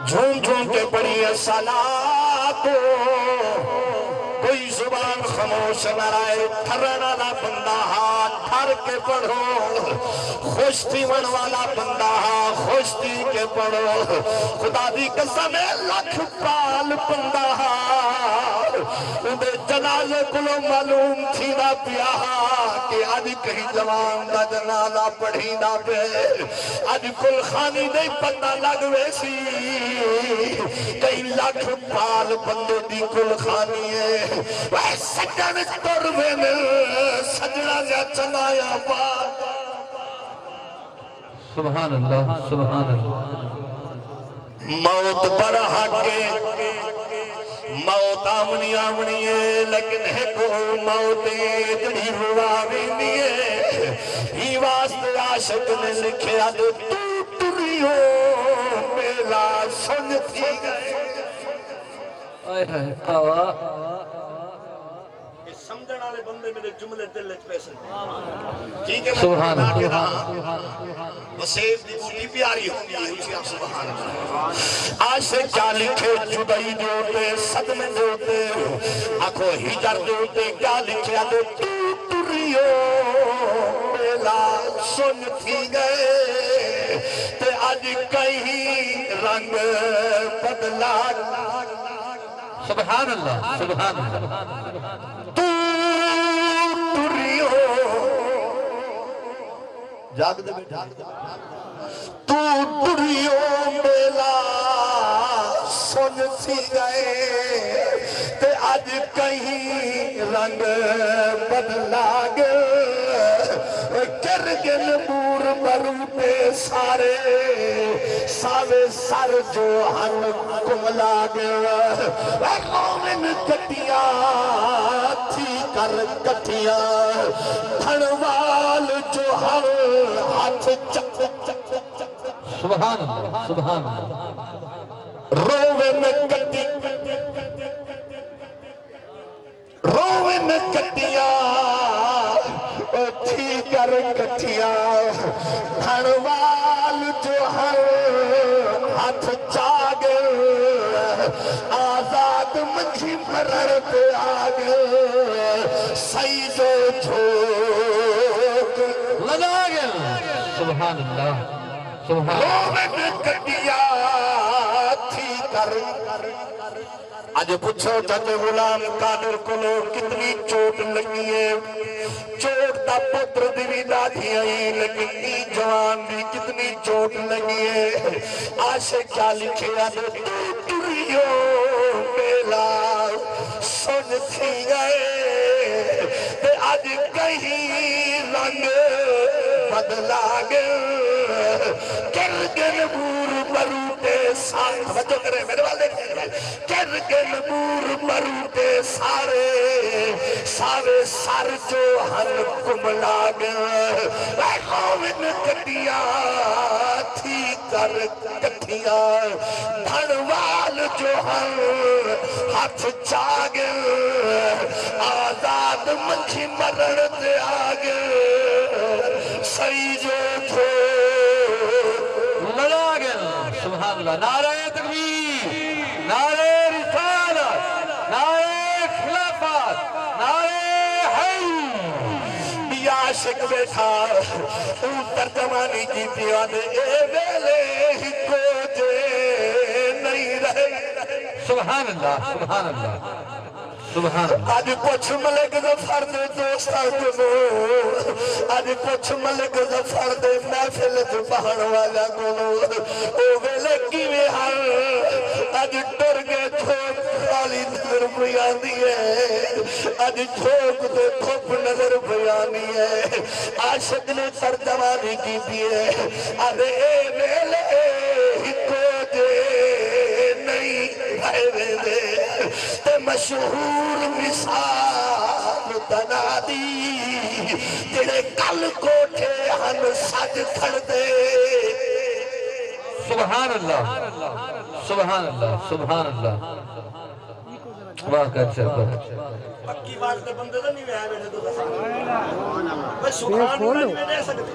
جھوم جھوم کے پڑھی الصلاۃ کوئی زبان خاموش نہ رہے تھرن والا بندہ ہاتھ تھر کے پڑھو خوش تھیون والا بندہ خوش تھی کے پڑھو خدا دی قسم لکھ پال بندہ اندے جنازے کلو معلوم تھی نہ پیا کہ آج کہیں جوان دا جنازہ پڑھی نہ پہ آج کل خانی نہیں پتہ لگ ویسی کئی لکھ پال بندے دی کل خانی ہے وہ سجن تروے میں سجنہ جا چنایا بات سبحان اللہ سبحان اللہ موت پر حقے موت آمنی آمنی ہے لیکن ہے کو موت اتنی رواوی نہیں ہے ہی واسطے عاشق نے لکھیا دے تو تریو میلا سن تھی گئے آئے آئے آوا سمجھن والے بندے میرے جملے دل وچ پیسے ٹھیک ہے سبحان وسیب دی بوٹی پیاری ہوندی ہے اسی آپ سبحان اللہ عاشق کیا لکھے جدائی دے ہوتے صدمے دے ہوتے آنکھوں ہجر دے ہوتے کیا لکھے دے تو تریو میلا سن تھی گئے تے آج کہیں رنگ بدلا سبحان اللہ سبحان اللہ جاگ دے بیٹھا تو دریو میلا سن سی گئے تے آج کہیں رنگ بدلا گئے کرگن بور بروٹے سارے ساوے سر جو ہن کملا گئے مومن کٹیاں تھی کر کٹیاں دھنوال جو ہر ہاتھ چک سبحان اللہ سبحان اللہ روے میں کٹی روے میں کٹیاں تھی کر کٹیاں دھنوال جو ہر ہاتھ چاگ آزاد منجھی مرر پہ آگ سی جو جھوک لگا گیا سبحان اللہ سبحان اللہ رومن کٹیا تھی کر آج پوچھو جاتے غلام قادر کلو کتنی چوٹ لگی ہے چوٹ دا پتر دیوی دادی آئی لیکن ای جوان دی کتنی چوٹ لگی ہے عاشق کیا لکھے آدھے تو تریو میلا سن تھی گئے تے آج کہیں رنگ بدلا گئے کرگن بور بروٹے سارے بچوں کرے میرے والے کرگن بور بروٹے سارے سارے سر جو ہر کملا گئے مومن کٹیاں تھی کر کٹیاں دھنوال جو ہر ہاتھ چاگ آزاد منجھی مرن دے آگ سی جو تھو لگا گیا سبحان اللہ نعرہ تکبیر نعرہ رسالت نعرہ خلافت نعرہ حی یا عاشق بیٹھا اون ترجمانی کی پیاد اے ویلے ہی کو جے نہیں رہے سبحان اللہ سبحان اللہ سبحان اللہ آج پوچھ ملک ظفر دے دوستہ جنو آج پوچھ ملک ظفر دے محفل جو بہن والا گنو او ویلے کیوے ہر آج ٹر گئے چھوک خالی نظر بیانی ہے آج چھوک دے کھوپ نظر بیانی ہے عاشق نے ترجمانی کی دیئے آج اے ویلے ہی کو دے نہیں رہے دے تے مشہور مثال تنادی تیرے کل کوٹھے ہن سج کھڑ دے سبحان اللہ سبحان اللہ سبحان اللہ واہ کر چاہتا پکی بات دے بندے دا نہیں آئے بیٹھے تو دفعہ بس سبحان اللہ نہیں دے سکتے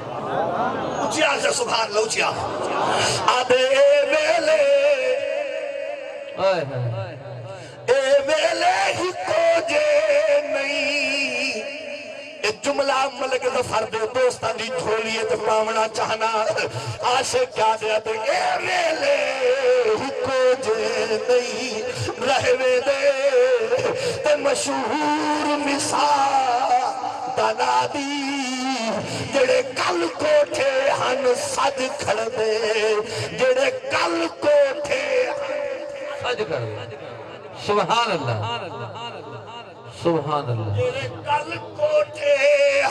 اچھیا سے سبحان اللہ اچھیا آدھے ویلے آئے ہائے اے ویلے ہی کو جے نہیں اے جملہ ملک ظفر دے دوستان دی جھولیت پامنا چاہنا عاشق کیا دیا دے اے ویلے ہی کو جے نہیں رہوے دے تے مشہور مثال دانا دی جڑے کل کوٹھے ہن سج کھڑ دے جڑے کل کوٹھے سج کر سبحان اللہ سبحان اللہ جڑے کل کوٹھے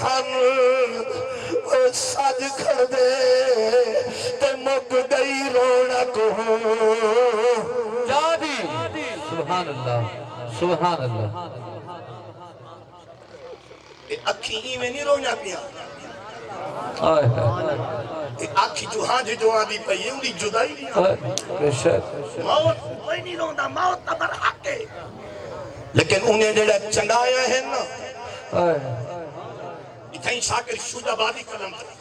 ہن سج کھڑ دے تے مک گئی رونق جا دی سبحان اللہ سبحان اللہ اکھی میں نہیں رونا پیا آئے ہائے اکھی جو ہاں جو آدھی پئی ہے انہی جدائی نہیں بے شک موت کوئی نہیں روندا موت تبر حق ہے لیکن انہیں جڑا چنگایا ہے نا آئے اتھائی شاکر شجہ بادی قلم تھا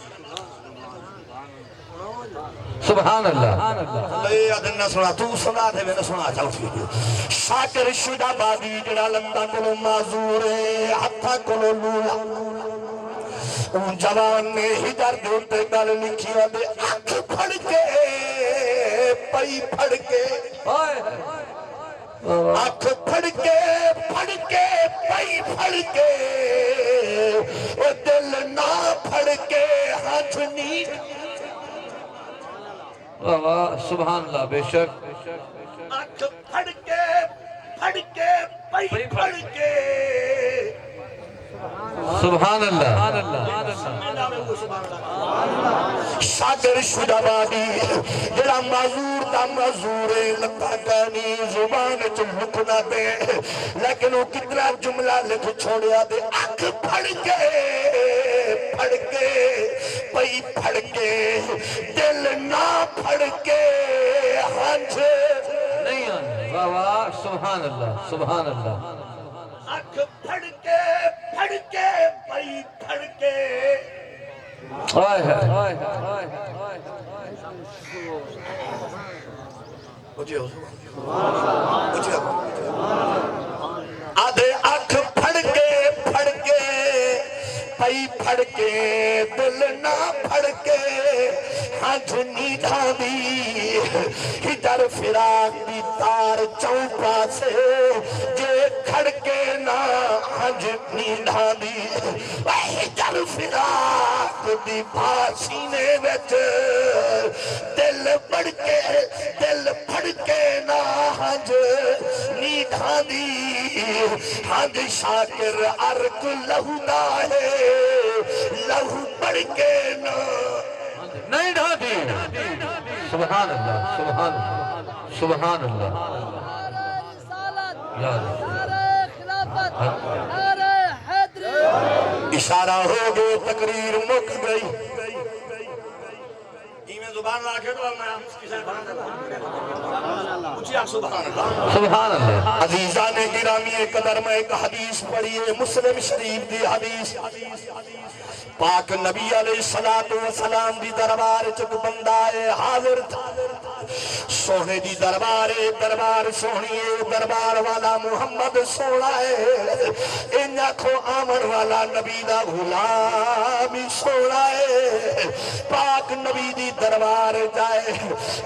سبحان اللہ لے ادن نہ سنا تو سنا دے میں نہ سنا چل پھر شاکر شجہ بادی جڑا لندہ کلو معذور ہے ہتھا کلو لولا ان جوان نے ہجر دیتے گل لکھیا دے آنکھ پھڑ کے پئی پھڑ کے آنکھ پھڑ کے پئی پھڑ کے او دل نہ پھڑ کے ہاتھ نیٹ سبحان اللہ بے شک آنکھ پھڑ کے پئی پھڑ کے سبحان اللہ شاکر شجہ بادی جڑا معذور دا معذور ہے لتا کانی زبان چ لکنا دے لیکن وہ کتنا جملہ لکھ چھوڑیا دے آنکھ پھڑ کے پئی پھڑ کے دل نہ پھڑ کے ہنج نہیں آنے واہ واہ سبحان اللہ سبحان اللہ آنکھ پھڑ کے پئی پھڑ کے آئے ہائے آدھے آنکھ پھڑ کے پئی پھڑ کے دل نہ پھڑ کے ہنج نیڈا دی ہجر فراق دی تار چوپا سے جے کھڑ کے نہ ہنج نیڈا دی ہجر فراق دی پاسینے وچ دل پھڑ کے نہ ہنج نیڈا دی ہنج شاکر عرق لہو دا ہے لہو پڑھ کے نہ نہیں ڈھاتی سبحان اللہ سبحان اللہ سبحان اللہ اشارہ ہو گئے تقریر مک گئی زبان راکھے تو میں سبحان اللہ عزیزان گرامی قدر میں ایک حدیث پڑھی ہے مسلم شریف دی حدیث پاک نبی علیہ السلام دی دربار چک بندہ ہے حاضر تھا سونے دی دربار سونی ہے دربار والا محمد سونا ہے ان آنکھوں آمن والا نبی دا غلام سونا ہے پاک نبی دی دربار جائے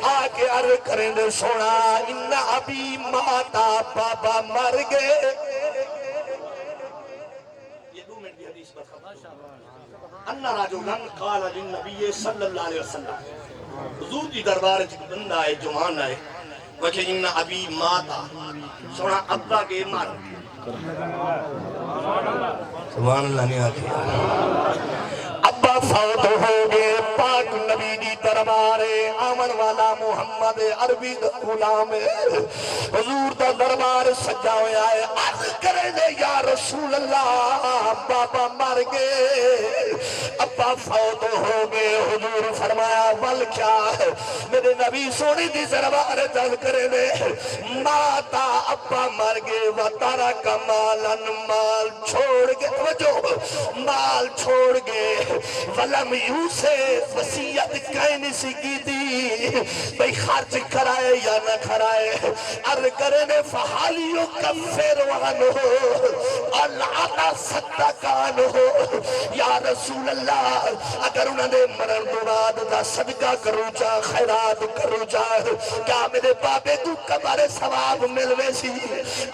آکے عرض کریں دے سونا ان ابھی ماتا بابا مر گئے انہ راجولن قال للنبی صلی اللہ علیہ وسلم حضور دی دربار بندہ ہے جوان ہے وچھے انہ ابھی ماتا سونا ابا کے مر سبحان اللہ نہیں آتی ابا فوت ہو گئے پاک نبی دی دربار آمن والا محمد عربی غلام حضور دا دربار سجا ہویا ہے عرض کرے دے یا رسول اللہ بابا مر گئے ابا فوت ہو گئے حضور فرمایا بل کیا ہے میرے نبی سونی دی دربار دل کرے دے ماتا ابا مر گئے وطارا کا مالن مال چھوڑ گئے توجہ مال چھوڑ گئے ولم یوسے وسیعت کہیں سی کی دی بھئی خرچ کرائے یا نہ کرائے عرض کرنے فحالیو کفر وانو اللہ صدقانو یا رسول اللہ اگر انہوں نے مرن بعد دا صدقہ کرو جا خیرات کرو جا کیا میرے بابے کو کبارے ثواب ملوے سی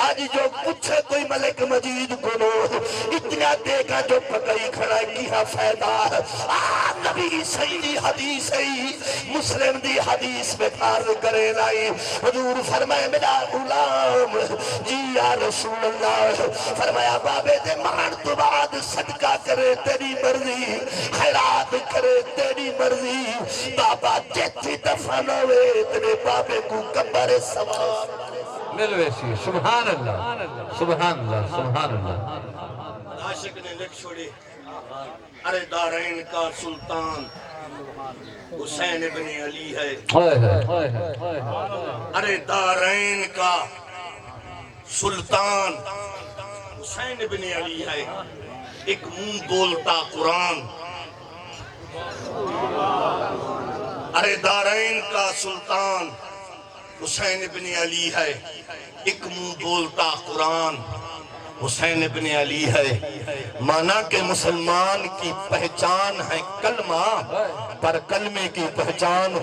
آج جو پوچھے کوئی ملک مجید کنو اتنا دیکھا جو پکڑی کھڑا کیا فائدہ نبی صحیح حدیث ہے مسلم دی حدیث میں عرض کرے لائی حضور فرمائے میرا غلام جی یا رسول اللہ فرمایا بابے دے مان تو بعد صدقہ کرے تیری مرضی خیرات کرے تیری مرضی بابا جیتی دفن ہوئے تیرے بابے کو کبر ثواب ملوے سی سبحان اللہ سبحان اللہ سبحان اللہ عاشق نے لکھ چھوڑی ارے دارین کا سلطان حسین بن علی ہے ارے دارین کا سلطان حسین بن علی ہے ایک منہ بولتا قرآن ارے دارین کا سلطان حسین بن علی ہے ایک منہ بولتا قرآن حسین بن علی ہے مانا کہ مسلمان کی پہچان ہے کلمہ پر کلمے کی پہچان